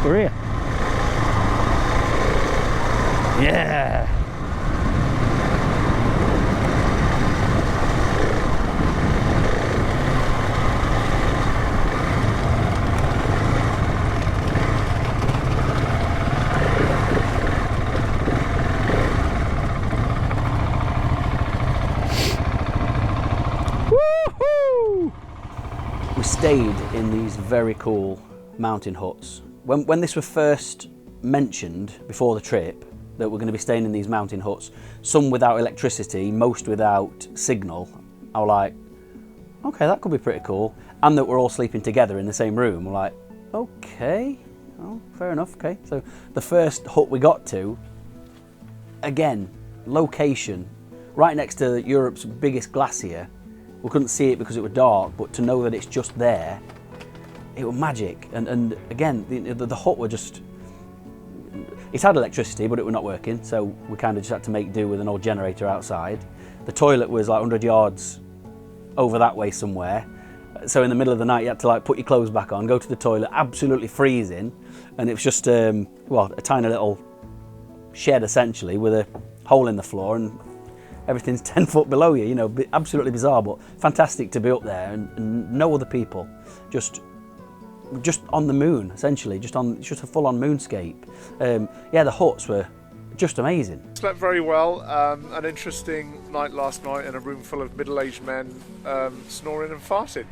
We're here. Yeah. Woohoo! We stayed in these very cool mountain huts. When this was first mentioned before the trip, that we're going to be staying in these mountain huts, some without electricity, most without signal, I was like, okay, that could be pretty cool. And that we're all sleeping together in the same room. We're like, okay, oh, fair enough, okay. So the first hut we got to, again, location, right next to Europe's biggest glacier. We couldn't see it because it was dark, but to know that it's just there, it was magic. And again, the hut were just, it had electricity, but it was not working, so we kind of just had to make do with an old generator outside. The toilet was like 100 yards over that way somewhere, so in the middle of the night you had to like put your clothes back on, go to the toilet, absolutely freezing, and it was just well, a tiny little shed essentially with a hole in the floor, and everything's 10 foot below you, you know, absolutely bizarre, but fantastic to be up there and no other people, just on the moon essentially, just a full-on moonscape. Yeah, the huts were just amazing. Slept very well. An interesting night last night in a room full of middle-aged men snoring and farting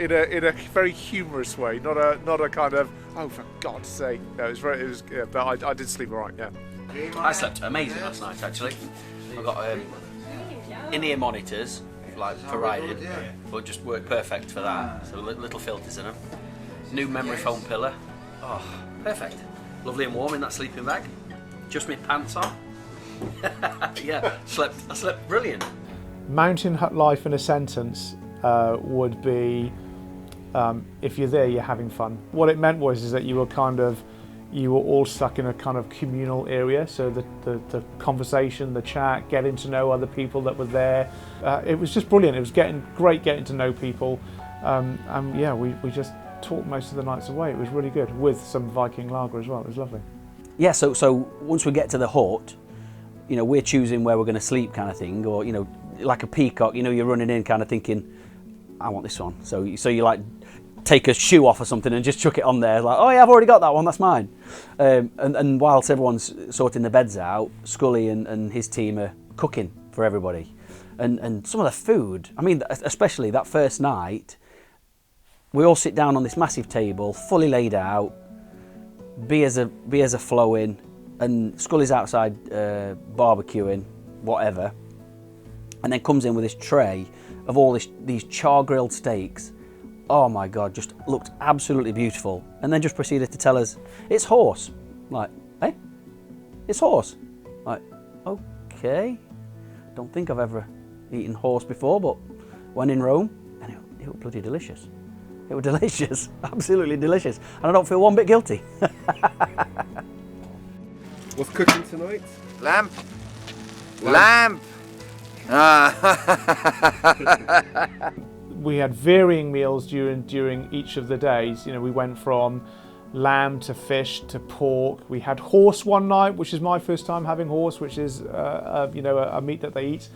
in a very humorous way, not a kind of, oh for God's sake. No, yeah, but I did sleep all right. Yeah. I slept amazing last night actually. I got in-ear monitors like for riding, but just worked perfect for that. So little filters in them. New memory foam pillow. Oh, perfect. Lovely and warm in that sleeping bag. Just my pants on. Yeah, I slept brilliant. Mountain hut life in a sentence would be, if you're there, you're having fun. What it meant was that you were all stuck in a kind of communal area. So the conversation, the chat, getting to know other people that were there. It was just brilliant. It was great getting to know people. And yeah, we just talked most of the nights away. It was really good, with some Viking lager as well. It was lovely. Yeah, so once we get to the hut, you know, we're choosing where we're going to sleep kind of thing, or, you know, like a peacock, you know, you're running in kind of thinking, I want this one. So you like take a shoe off or something and just chuck it on there, like, oh yeah, I've already got that one, that's mine. And whilst everyone's sorting the beds out, Scully and his team are cooking for everybody. And some of the food, I mean, especially that first night, we all sit down on this massive table, fully laid out, beers are flowing, and Scully's outside barbecuing, whatever, and then comes in with this tray of all these char-grilled steaks. Oh my God, just looked absolutely beautiful. And then just proceeded to tell us, it's horse. Like, hey, it's horse. Like, okay. Don't think I've ever eaten horse before, but when in Rome, and it was bloody delicious. It was delicious, absolutely delicious. And I don't feel one bit guilty. What's cooking tonight? Lamb. Lamb. We had varying meals during each of the days. You know, we went from lamb to fish to pork. We had horse one night, which is my first time having horse, which is you know, a meat that they eat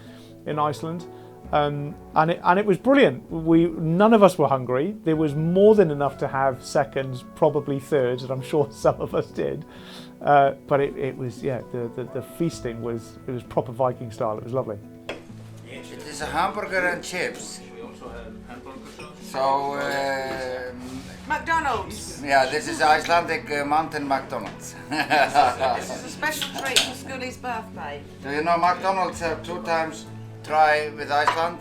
in Iceland. And it was brilliant. None of us were hungry. There was more than enough to have seconds, probably thirds, and I'm sure some of us did. But it was, yeah, the feasting was proper Viking style. It was lovely. It is a hamburger and chips. So McDonald's. yeah, this is Icelandic mountain McDonald's. This is a special treat for Scully's birthday. Do you know McDonald's have 2 times try with Iceland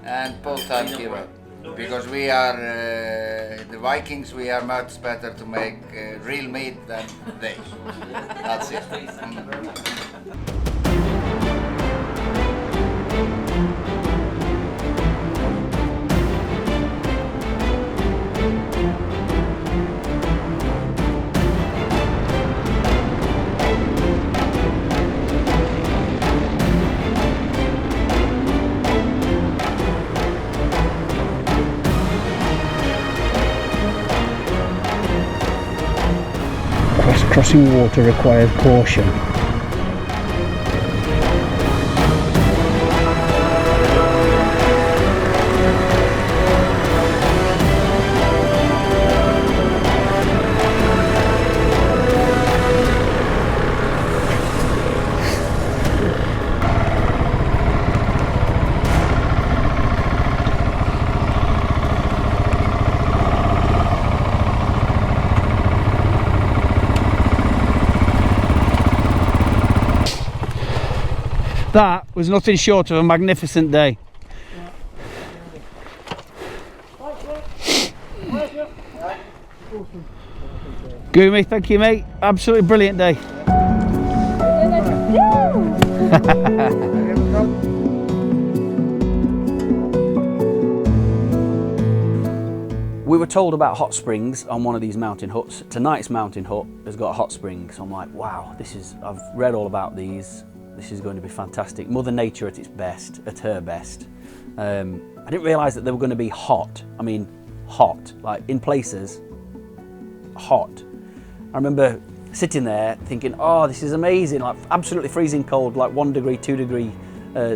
and both times give up? Because we are the Vikings, we are much better to make real meat than they. That's it. crossing water requires caution. That was nothing short of a magnificent day. Goomy, thank you mate. Absolutely brilliant day. We were told about hot springs on one of these mountain huts. Tonight's mountain hut has got a hot spring, so I'm like, wow, I've read all about these. This is going to be fantastic. Mother Nature at its best, at her best. I didn't realise that they were going to be hot. I mean, hot, like in places, hot. I remember sitting there thinking, oh, this is amazing, like absolutely freezing cold, like 1 degree, 2 degree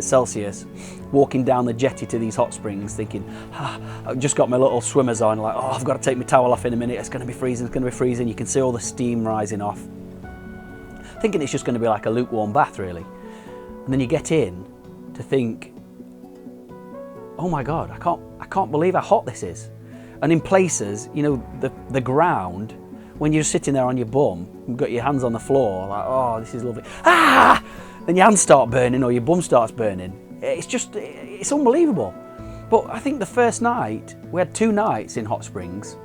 Celsius, walking down the jetty to these hot springs thinking, I've just got my little swimmers on, like, oh, I've got to take my towel off in a minute, it's going to be freezing, it's going to be freezing. You can see all the steam rising off. Thinking it's just going to be like a lukewarm bath really. And then you get in to think, oh my God, I can't believe how hot this is. And in places, you know, the ground, when you're sitting there on your bum, you've got your hands on the floor, like, oh, this is lovely. Ah! Then your hands start burning or your bum starts burning. It's unbelievable. But I think the first night, we had 2 nights in hot springs.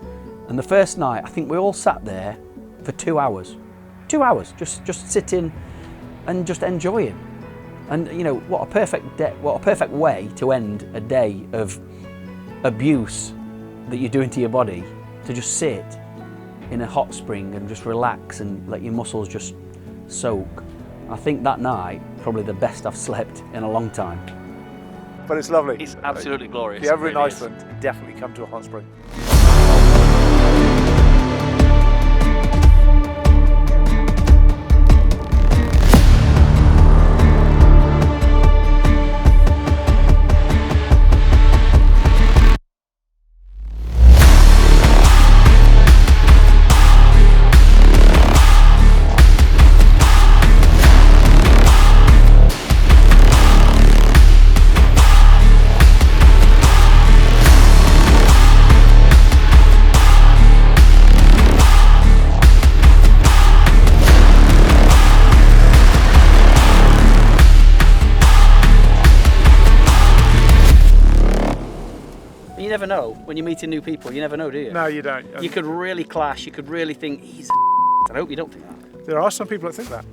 And the first night, I think we all sat there for 2 hours. 2 hours, just sitting and just enjoying. And you know, what a perfect way to end a day of abuse that you're doing to your body, to just sit in a hot spring and just relax and let your muscles just soak. I think that night, probably the best I've slept in a long time. But it's lovely. It's absolutely glorious. If you're ever in It really is. Iceland, definitely come to a hot spring. You never know when you're meeting new people. You never know, do you? No, you don't. You could really clash. You could really think he's a I hope you don't think that. There are some people that think that.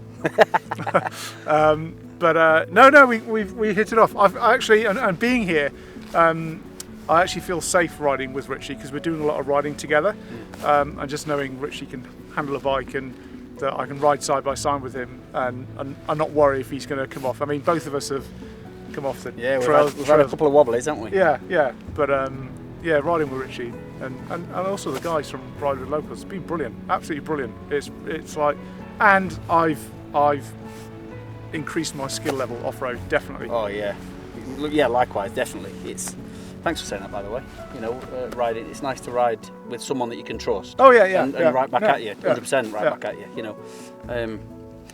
No, we hit it off. I've actually, and being here, I actually feel safe riding with Richie because we're doing a lot of riding together. And just knowing Richie can handle a bike and that I can ride side by side with him and not worry if he's going to come off. I mean, both of us have come off the trails. We've had a couple of wobblies, haven't we? Yeah. But riding with Richie and also the guys from Ride with Locals, it's been brilliant, absolutely brilliant. It's like, and I've increased my skill level off-road, definitely. Oh yeah, likewise, definitely. Thanks for saying that, by the way. You know, riding. It's nice to ride with someone that you can trust. Oh yeah. And right back at you, 100% right back at you. You know,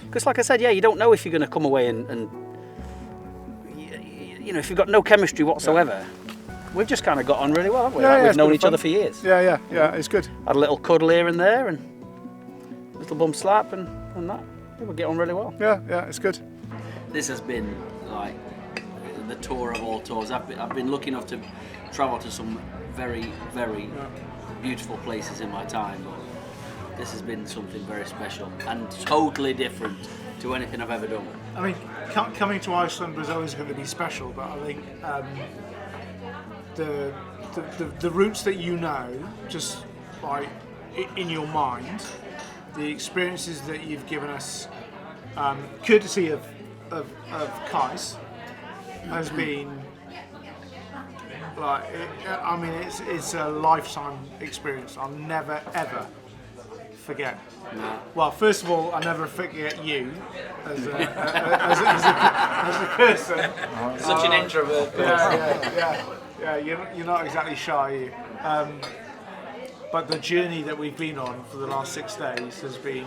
because like I said, you don't know if you're going to come away and you know, if you've got no chemistry whatsoever. We've just kind of got on really well, haven't we? Like we've known each other for years. Yeah, it's good. Had a little cuddle here and there, and a little bum slap, and that. We get on really well. Yeah, it's good. This has been like the tour of all tours. I've been lucky enough to travel to some very, very beautiful places in my time. But this has been something very special and totally different to anything I've ever done. I mean, coming to Iceland was always going to be special, but I think the routes that you know, just like in your mind, the experiences that you've given us, courtesy of Keis, has been like, it's a lifetime experience. I'll never ever forget. No. Well, first of all, I'll never forget you as a person. Such an introvert. Yeah. You're not exactly shy, are you? But the journey that we've been on for the last 6 days has been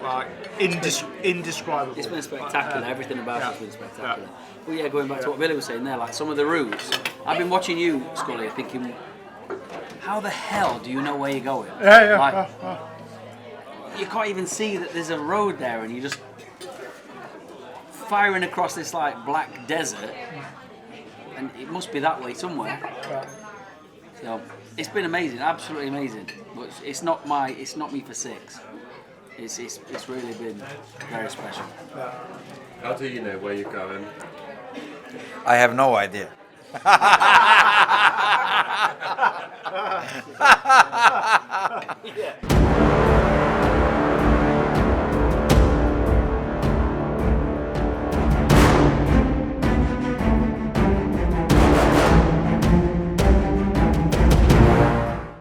like indescribable. It's been spectacular. Everything about it's been spectacular. Well, yeah, going back to what Billy was saying there, like some of the routes. I've been watching you, Scully, thinking, how the hell do you know where you're going? Like, you can't even see that there's a road there, and you're just firing across this like black desert, and it must be that way somewhere. So it's been amazing, absolutely amazing. But it's not me for 6. It's really been very special. How do you know where you're going? I have no idea. Yeah.